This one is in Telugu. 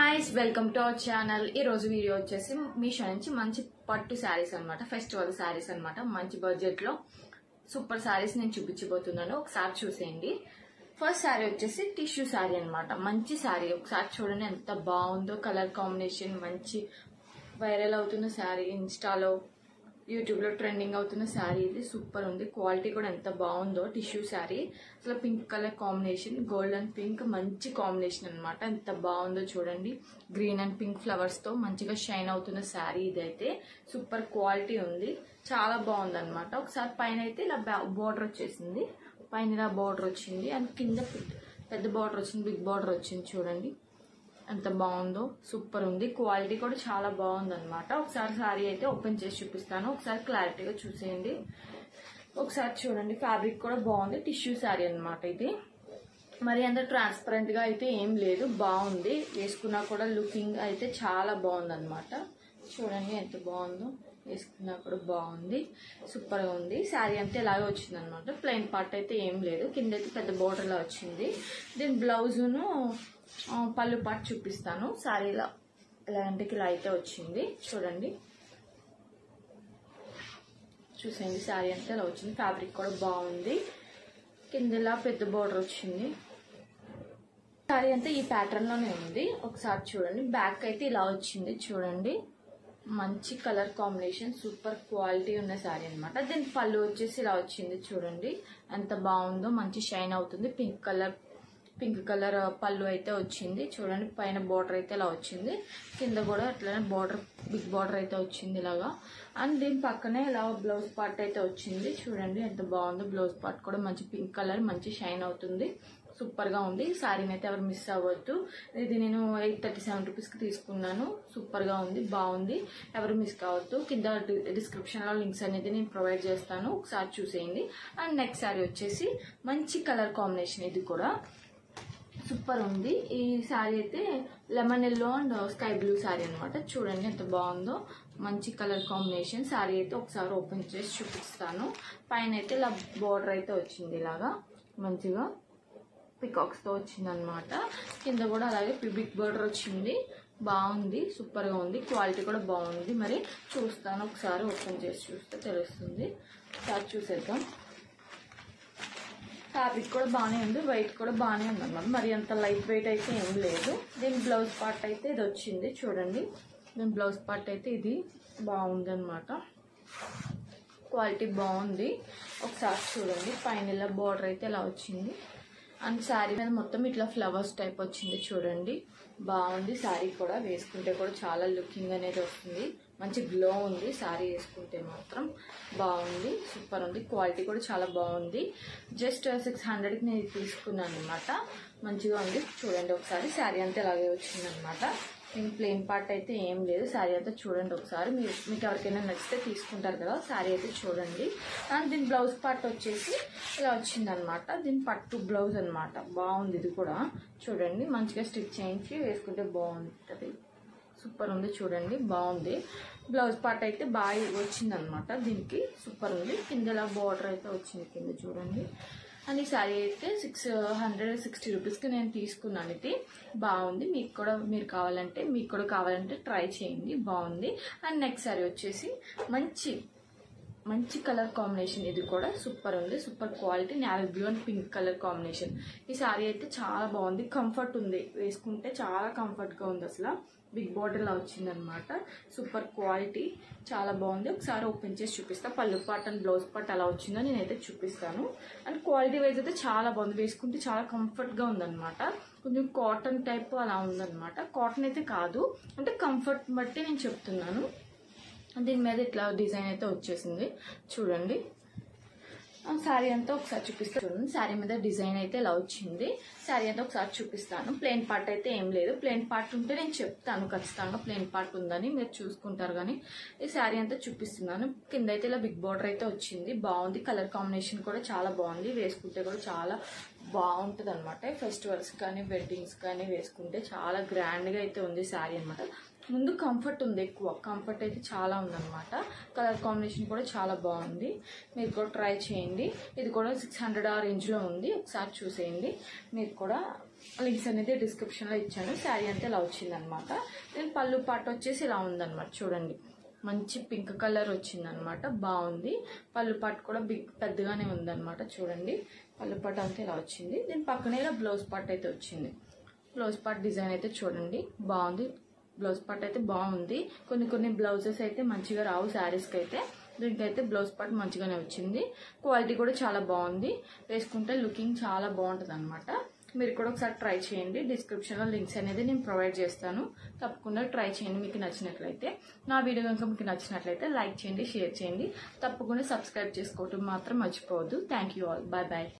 Guys welcome to our channel video వచ్చేసి మీషో నుంచి మంచి పట్టు సారీస్ అన్నమాట ఫెస్టివల్ సారీస్ అన్నమాట మంచి బడ్జెట్ లో సూపర్ సారీస్ నేను చూపించబోతున్నాను ఒకసారి చూసేయండి ఫస్ట్ సారీ వచ్చేసి టిష్యూ సారీ అన్నమాట మంచి సారీ ఒకసారి చూడండి ఎంత బాగుందో కలర్ కాంబినేషన్ మంచి వైరల్ అవుతున్న సారీ ఇన్స్టాలో యూట్యూబ్ లో ట్రెండింగ్ అవుతున్న సారీ ఇది సూపర్ ఉంది క్వాలిటీ కూడా ఎంత బాగుందో టిష్యూ సారీ అసలు pink colour combination gold and pink మంచి కాంబినేషన్ అన్నమాట ఎంత బాగుందో చూడండి గ్రీన్ అండ్ పింక్ ఫ్లవర్స్ తో మంచిగా షైన్ అవుతున్న సారీ ఇదైతే సూపర్ క్వాలిటీ ఉంది చాలా బాగుంది అన్నమాట ఒకసారి పైన అయితే ఇలా బోర్డర్ వచ్చేసింది పైన ఇలా బోర్డర్ వచ్చింది అండ్ కింద పెద్ద బోర్డర్ వచ్చింది బిగ్ బోర్డర్ వచ్చింది చూడండి ఎంత బాగుందో సూపర్ ఉంది క్వాలిటీ కూడా చాలా బాగుంది అన్నమాట ఒకసారి సారీ అయితే ఓపెన్ చేసి చూపిస్తాను ఒకసారి క్లారిటీగా చూసేయండి ఒకసారి చూడండి ఫ్యాబ్రిక్ కూడా బాగుంది టిష్యూ సారీ అన్నమాట ఇది మరి అంత ట్రాన్స్పరెంట్ గా అయితే ఏం లేదు బాగుంది వేసుకున్నా కూడా లుకింగ్ అయితే చాలా బాగుంది అన్నమాట చూడండి ఎంత బాగుందో వేసుకున్నా కూడా బాగుంది సూపర్ గా ఉంది సారీ అంతా ఇలాగే వచ్చింది అనమాట ప్లెయిన్ పార్ట్ అయితే ఏం లేదు కింద అయితే పెద్ద బోర్డర్ లా వచ్చింది దీని బ్లౌజును పళ్ళు పాటు చూపిస్తాను సారీలా ఇలాంటికి ఇలా అయితే వచ్చింది చూడండి చూసేయండి సారీ అంతా ఇలా వచ్చింది ఫ్యాబ్రిక్ కూడా బాగుంది కింద ఇలా పెద్ద బోర్డర్ వచ్చింది సారీ అంతా ఈ ప్యాటర్న్ లోనే ఉంది ఒకసారి చూడండి బ్యాక్ అయితే ఇలా వచ్చింది చూడండి మంచి కలర్ కాంబినేషన్ సూపర్ క్వాలిటీ ఉన్న సారీ అనమాట దీని పళ్ళు వచ్చేసి ఇలా వచ్చింది చూడండి ఎంత బాగుందో మంచి షైన్ అవుతుంది పింక్ కలర్ పళ్ళు అయితే వచ్చింది చూడండి పైన బోర్డర్ అయితే ఇలా వచ్చింది కింద కూడా అట్లనే బోర్డర్ బిగ్ బోర్డర్ అయితే వచ్చింది ఇలాగా అండ్ దీని పక్కనే ఇలా బ్లౌజ్ పార్ట్ అయితే వచ్చింది చూడండి ఎంత బాగుందో బ్లౌజ్ పార్ట్ కూడా మంచి పింక్ కలర్ మంచి షైన్ అవుతుంది సూపర్ గా ఉంది సారీని అయితే ఎవరు మిస్ అవ్వద్దు ఇది నేను 837 రూపీస్ కి తీసుకున్నాను సూపర్ గా ఉంది బాగుంది ఎవరు మిస్ కావద్దు కింద డిస్క్రిప్షన్ లో లింక్స్ అనేది నేను ప్రొవైడ్ చేస్తాను ఒకసారి చూసేయండి అండ్ నెక్స్ట్ సారీ వచ్చేసి మంచి కలర్ కాంబినేషన్ ఇది కూడా సూపర్ ఉంది ఈ సారీ అయితే lemon yellow and sky blue sorry అనమాట చూడండి ఎంత బాగుందో మంచి కలర్ కాంబినేషన్ సారీ అయితే ఒకసారి ఓపెన్ చేసి చూపిస్తాను పైన అయితే ఇలా బోర్డర్ అయితే వచ్చింది ఇలాగా మంచిగా పికాక్స్ తో వచ్చింది అనమాట కింద కూడా అలాగే బిగ్ బోర్డర్ వచ్చింది బాగుంది సూపర్ గా ఉంది క్వాలిటీ కూడా బాగుంది మరి చూస్తాను ఒకసారి ఓపెన్ చేసి చూస్తే తెలుస్తుంది ఒకసారి చూసేద్దాం ఫ్యాబ్రిక్ కూడా బాగానే ఉంది వెయిట్ కూడా బాగానే ఉంది అన్నమాట మరి అంత లైట్ వెయిట్ అయితే ఏం లేదు దీని బ్లౌజ్ పార్ట్ అయితే ఇది వచ్చింది చూడండి దీని బ్లౌజ్ పార్ట్ అయితే ఇది బాగుంది అనమాట క్వాలిటీ బాగుంది ఒకసారి చూడండి పైన ఇలా బోర్డర్ అయితే ఇలా వచ్చింది అండ్ శారీ మీద మొత్తం ఇట్లా ఫ్లవర్స్ టైప్ వచ్చింది చూడండి బాగుంది శారీ కూడా వేసుకుంటే కూడా చాలా లుకింగ్ అనేది వస్తుంది మంచి గ్లో ఉంది శారీ వేసుకుంటే మాత్రం బాగుంది సూపర్ ఉంది క్వాలిటీ కూడా చాలా బాగుంది జస్ట్ 600కి నేను తీసుకున్నాను అనమాట మంచిగా ఉంది చూడండి ఒకసారి శారీ అంతా ఇలాగే వచ్చింది అనమాట నేను ప్లెయిన్ పార్ట్ అయితే ఏం లేదు శారీ అయితే చూడండి ఒకసారి మీకు ఎవరికైనా నచ్చితే తీసుకుంటారు కదా శారీ అయితే చూడండి అండ్ దీని బ్లౌజ్ పార్ట్ వచ్చేసి ఇలా వచ్చింది అనమాట దీని పట్టు బ్లౌజ్ అనమాట బాగుంది ఇది కూడా చూడండి మంచిగా స్టిచ్ చేయించి వేసుకుంటే బాగుంటుంది సూపర్ ఉంది చూడండి బాగుంది బ్లౌజ్ పార్ట్ అయితే బాగా వచ్చింది అనమాట దీనికి సూపర్ ఉంది కింద ఇలా బార్డర్ అయితే వచ్చింది కింద చూడండి అండ్ ఈ శారీ అయితే 660 రూపీస్కి నేను తీసుకున్నాను ఇది బాగుంది మీకు కూడా కావాలంటే ట్రై చేయండి బాగుంది అండ్ నెక్స్ట్ శారీ వచ్చేసి మంచి కలర్ కాంబినేషన్ ఇది కూడా సూపర్ ఉంది super quality navy blue and pink colour combination ఈ శారీ అయితే చాలా బాగుంది కంఫర్ట్ ఉంది వేసుకుంటే చాలా కంఫర్ట్ గా ఉంది అసలు బిగ్ బార్డర్ లా వచ్చింది అనమాట సూపర్ క్వాలిటీ చాలా బాగుంది ఒకసారి ఓపెన్ చేసి చూపిస్తా పళ్ళు పార్ట్ అండ్ బ్లౌజ్ పార్ట్ అలా వచ్చిందో నేనైతే చూపిస్తాను అండ్ క్వాలిటీ వైజ్ అయితే చాలా బాగుంది వేసుకుంటే చాలా కంఫర్ట్ గా ఉందన్నమాట కొంచెం కాటన్ టైప్ అలా ఉందన్నమాట కాటన్ అయితే కాదు అంటే కంఫర్ట్ బట్టి నేను చెప్తున్నాను దీని మీద ఇట్లా డిజైన్ అయితే వచ్చేసింది చూడండి శారీ అంతా ఒకసారి చూపిస్తాను చూడండి శారీ మీద డిజైన్ అయితే ఇలా వచ్చింది శారీ అంతా ఒకసారి చూపిస్తాను ప్లెయిన్ పార్ట్ అయితే ఏం లేదు ప్లెయిన్ పార్ట్ ఉంటే నేను చెప్తాను ఖచ్చితంగా ప్లెయిన్ పార్ట్ ఉందని మీరు చూసుకుంటారు కానీ ఈ శారీ అంతా చూపిస్తున్నాను కింద అయితే ఇలా బిగ్ బార్డర్ అయితే వచ్చింది బాగుంది కలర్ కాంబినేషన్ కూడా చాలా బాగుంది వేసుకుంటే కూడా చాలా బాగుంటుంది అనమాట ఫెస్టివల్స్ కానీ వెడ్డింగ్స్ కానీ వేసుకుంటే చాలా గ్రాండ్ గా అయితే ఉంది శారీ అనమాట ముందు కంఫర్ట్ ఉంది ఎక్కువ కంఫర్ట్ అయితే చాలా ఉందన్నమాట కలర్ కాంబినేషన్ కూడా చాలా బాగుంది మీరు కూడా ట్రై చేయండి ఇది కూడా 600 ఆ రేంజ్ లో ఉంది ఒకసారి చూసేయండి మీరు కూడా లింక్స్ అనేది డిస్క్రిప్షన్లో ఇచ్చాను. శారీ అంతా ఇలా వచ్చిందనమాట. నేను పళ్ళు పాట వచ్చేసి ఇలా ఉందన్నమాట. చూడండి, మంచి పింక్ కలర్ వచ్చిందనమాట. బాగుంది. పళ్ళు పాటు కూడా పెద్దగానే ఉందన్నమాట. చూడండి, పళ్ళు పాటు అంతా ఇలా వచ్చింది. దీని పక్కనే ఇలా బ్లౌజ్ పార్ట్ అయితే వచ్చింది. బ్లౌజ్ పార్ట్ డిజైన్ అయితే చూడండి బాగుంది. బ్లౌజ్ పార్ట్ అయితే బాగుంది. కొన్ని బ్లౌజెస్ అయితే మంచిగా రావు శారీస్కి అయితే. దీనికైతే బ్లౌజ్ పార్ట్ మంచిగానే వచ్చింది. క్వాలిటీ కూడా చాలా బాగుంది. వేసుకుంటే లుకింగ్ చాలా బాగుంటుంది అనమాట. మీరు కూడా ఒకసారి ట్రై చేయండి. డిస్క్రిప్షన్లో లింక్స్ అనేది నేను ప్రొవైడ్ చేస్తాను. తప్పకుండా ట్రై చేయండి. మీకు నచ్చినట్లయితే, నా వీడియో కనుక మీకు నచ్చినట్లయితే లైక్ చేయండి, షేర్ చేయండి. తప్పకుండా సబ్స్క్రైబ్ చేసుకోవటం మాత్రం మర్చిపోవద్దు. Thank you all. Bye bye.